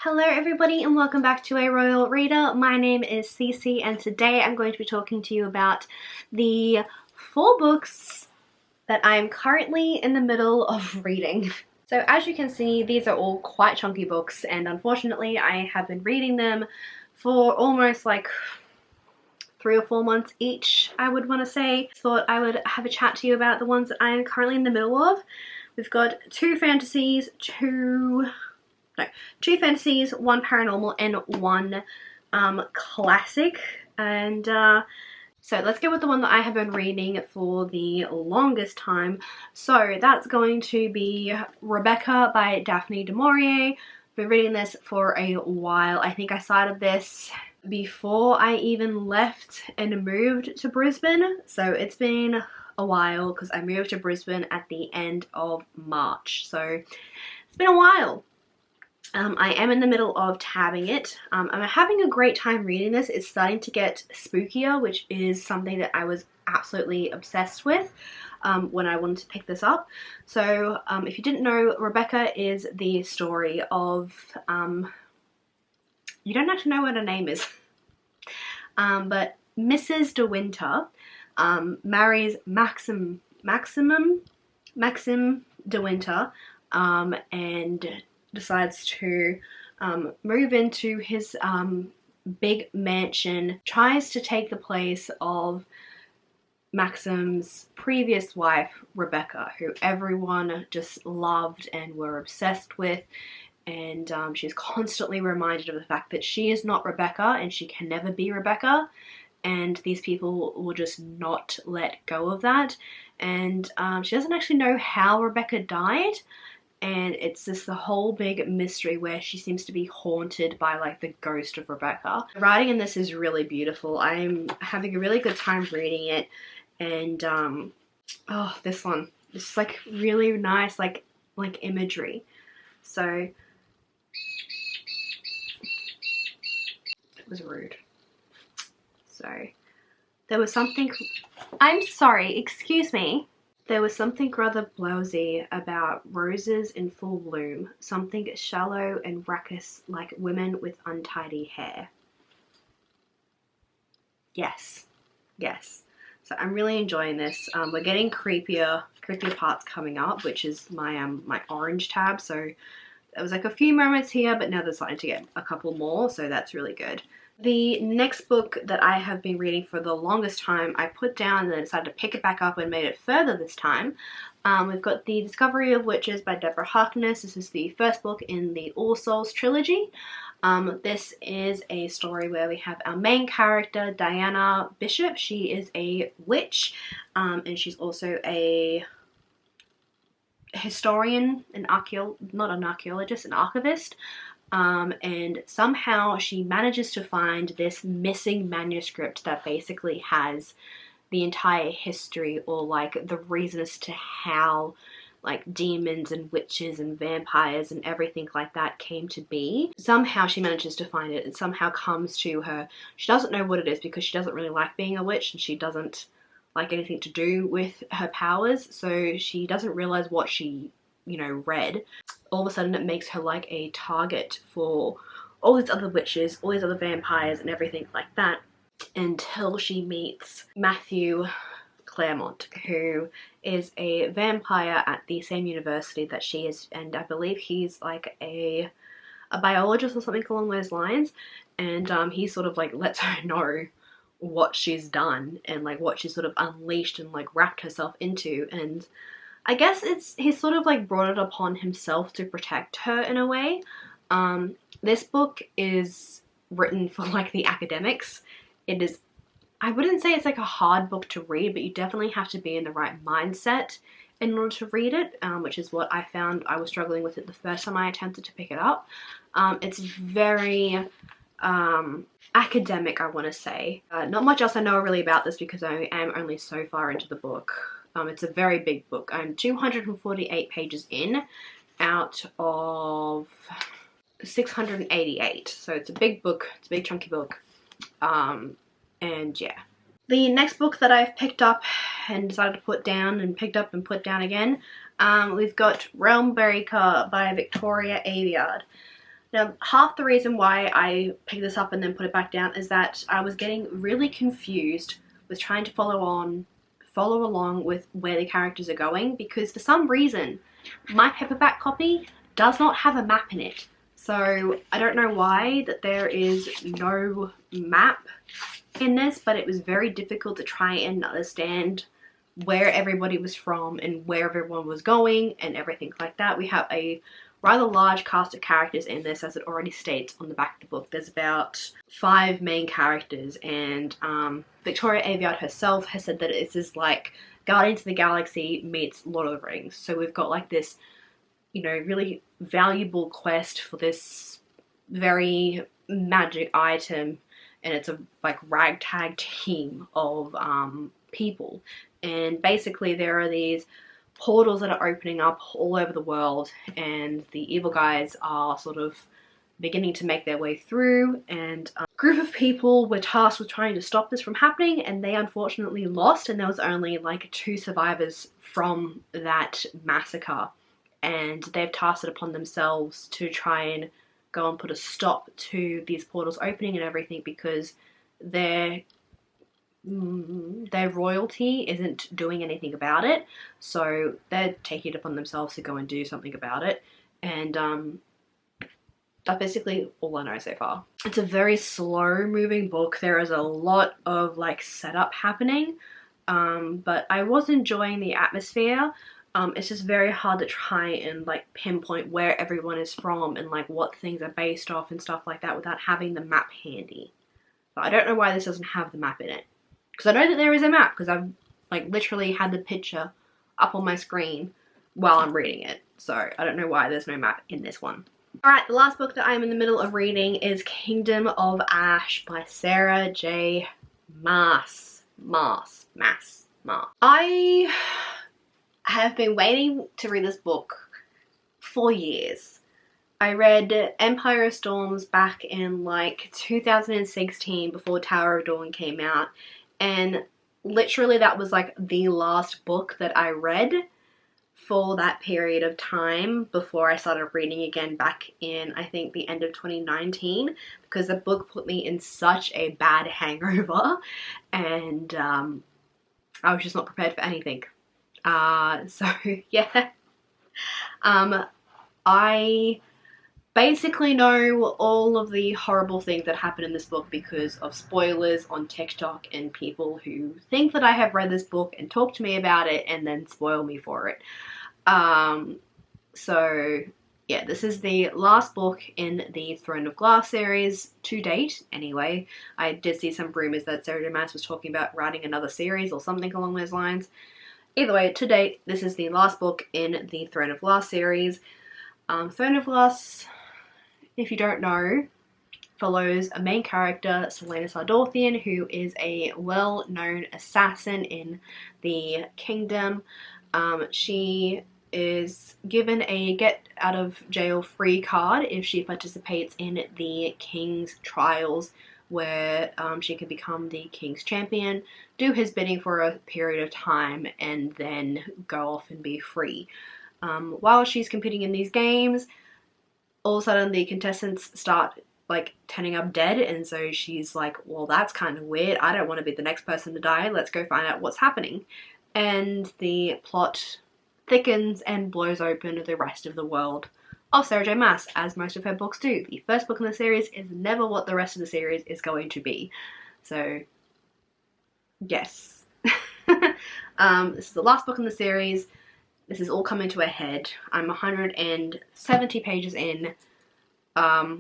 Hello everybody and welcome back to A Royal Reader. My name is Cici and today I'm going to be talking to you about the 4 books that I am currently in the middle of reading. So as you can see, these are all quite chunky books and unfortunately I have been reading them for almost like 3 or 4 months each, I would want to say. Thought I would have a chat to you about the ones that I am currently in the middle of. We've got 2 fantasies, 2 fantasies, 1 paranormal, and 1 classic. And so let's go with the one that I have been reading for the longest time. So that's going to be Rebecca by Daphne du Maurier. I've been reading this for a while. I think I started this before I even left and moved to Brisbane. So it's been a while because I moved to Brisbane at the end of March. So it's been a while. I am in the middle of tabbing it. I'm having a great time reading this. It's starting to get spookier, which is something that I was absolutely obsessed with when I wanted to pick this up. So if you didn't know, Rebecca is the story of, you don't actually know what her name is, but Mrs. De Winter marries Maxim De Winter and decides to move into his big mansion, tries to take the place of Maxim's previous wife, Rebecca, who everyone just loved and were obsessed with, and she's constantly reminded of the fact that she is not Rebecca and she can never be Rebecca, and these people will just not let go of that. And she doesn't actually know how Rebecca died, and it's just the whole big mystery where she seems to be haunted by like the ghost of Rebecca. The writing in this is really beautiful. I'm having a really good time reading it, and oh, this one, it's like really nice like imagery. So it was rude. So there was something, I'm sorry, excuse me. There was something rather blousy about roses in full bloom, something shallow and raucous like women with untidy hair. Yes, yes. So I'm really enjoying this. We're getting creepier parts coming up, which is my my orange tab. So there was like a few moments here, but now they're starting to get a couple more, so that's really good. The next book that I have been reading for the longest time, I put down and then decided to pick it back up and made it further this time. We've got The Discovery of Witches by Deborah Harkness. This is the first book in the All Souls trilogy. This is a story where we have our main character, Diana Bishop. She is a witch, and she's also a historian, an archivist. And somehow she manages to find this missing manuscript that basically has the entire history, or like the reason as to how like demons and witches and vampires and everything like that came to be. Somehow she manages to find it. It somehow comes to her. She doesn't know what it is because she doesn't really like being a witch and she doesn't like anything to do with her powers, so she doesn't realize what she, you know, read. All of a sudden it makes her like a target for all these other witches, all these other vampires and everything like that, until she meets Matthew Claremont, who is a vampire at the same university that she is, and I believe he's like a biologist or something along those lines, and he sort of like lets her know what she's done and like what she's sort of unleashed and like wrapped herself into. And I guess he's sort of like brought it upon himself to protect her in a way. This book is written for like the academics. It is, I wouldn't say it's like a hard book to read, but you definitely have to be in the right mindset in order to read it, which is what I found I was struggling with it the first time I attempted to pick it up. It's very academic, I want to say. Not much else I know really about this because I am only so far into the book. It's a very big book. I'm 248 pages in out of 688. So it's a big book. It's a big chunky book. And yeah. The next book that I've picked up and decided to put down and picked up and put down again, we've got Realm Berrycar by Victoria Aveyard. Now, half the reason why I picked this up and then put it back down is that I was getting really confused with trying to follow along with where the characters are going, because for some reason my paperback copy does not have a map in it. So I don't know why that there is no map in this, but it was very difficult to try and understand where everybody was from and where everyone was going and everything like that. We have a rather large cast of characters in this, as it already states on the back of the book. There's about 5 main characters, and Victoria Aveyard herself has said that this is like Guardians of the Galaxy meets Lord of the Rings. So we've got like this, you know, really valuable quest for this very magic item, and it's a like ragtag team of people, and basically there are these portals that are opening up all over the world, and the evil guys are sort of beginning to make their way through, and a group of people were tasked with trying to stop this from happening, and they unfortunately lost, and there was only like 2 survivors from that massacre, and they've tasked it upon themselves to try and go and put a stop to these portals opening and everything, because their royalty isn't doing anything about it, so they're taking it upon themselves to go and do something about it. And that's basically all I know so far. It's a very slow moving book. There is a lot of like setup happening, but I was enjoying the atmosphere. It's just very hard to try and like pinpoint where everyone is from and like what things are based off and stuff like that without having the map handy. But I don't know why this doesn't have the map in it, because I know that there is a map, because I've like literally had the picture up on my screen while I'm reading it. So I don't know why there's no map in this one. Alright, the last book that I'm in the middle of reading is Kingdom of Ash by Sarah J. Maas. I have been waiting to read this book for years. I read Empire of Storms back in like 2016 before Tower of Dawn came out, and literally that was like the last book that I read for that period of time before I started reading again back in, I think, the end of 2019, because the book put me in such a bad hangover, and I was just not prepared for anything. So yeah, I basically know all of the horrible things that happen in this book because of spoilers on TikTok and people who think that I have read this book and talk to me about it and then spoil me for it. So yeah, this is the last book in the Throne of Glass series to date anyway. I did see some rumors that Sarah J. Maas was talking about writing another series or something along those lines. Either way, to date, this is the last book in the Throne of Glass series. Throne of Glass, if you don't know, follows a main character, Selena Sardothian, who is a well-known assassin in the kingdom. She is given a get-out-of-jail-free card if she participates in the king's trials, where she can become the king's champion, do his bidding for a period of time, and then go off and be free. While she's competing in these games, all of a sudden the contestants start like turning up dead, and so she's like, well, that's kind of weird. I don't want to be the next person to die. Let's go find out what's happening. And the plot thickens and blows open the rest of the world of Sarah J. Maas, as most of her books do. The first book in the series is never what the rest of the series is going to be. So, yes. This is the last book in the series. This is all coming to a head. I'm 170 pages in. I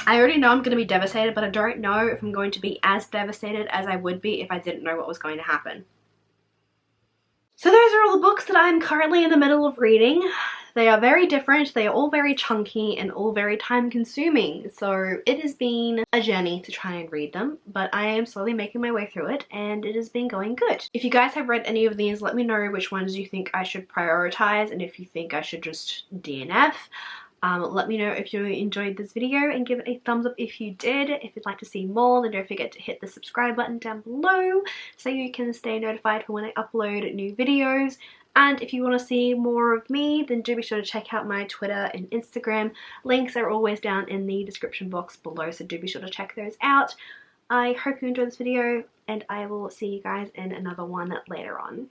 already know I'm going to be devastated, but I don't know if I'm going to be as devastated as I would be if I didn't know what was going to happen. So those are all the books that I'm currently in the middle of reading. They are very different, they are all very chunky and all very time consuming, so it has been a journey to try and read them, but I am slowly making my way through it and it has been going good. If you guys have read any of these, let me know which ones you think I should prioritize and if you think I should just DNF. Let me know if you enjoyed this video and give it a thumbs up if you did. If you'd like to see more, then don't forget to hit the subscribe button down below so you can stay notified for when I upload new videos. And if you want to see more of me, then do be sure to check out my Twitter and Instagram. Links are always down in the description box below, so do be sure to check those out. I hope you enjoyed this video, and I will see you guys in another one later on.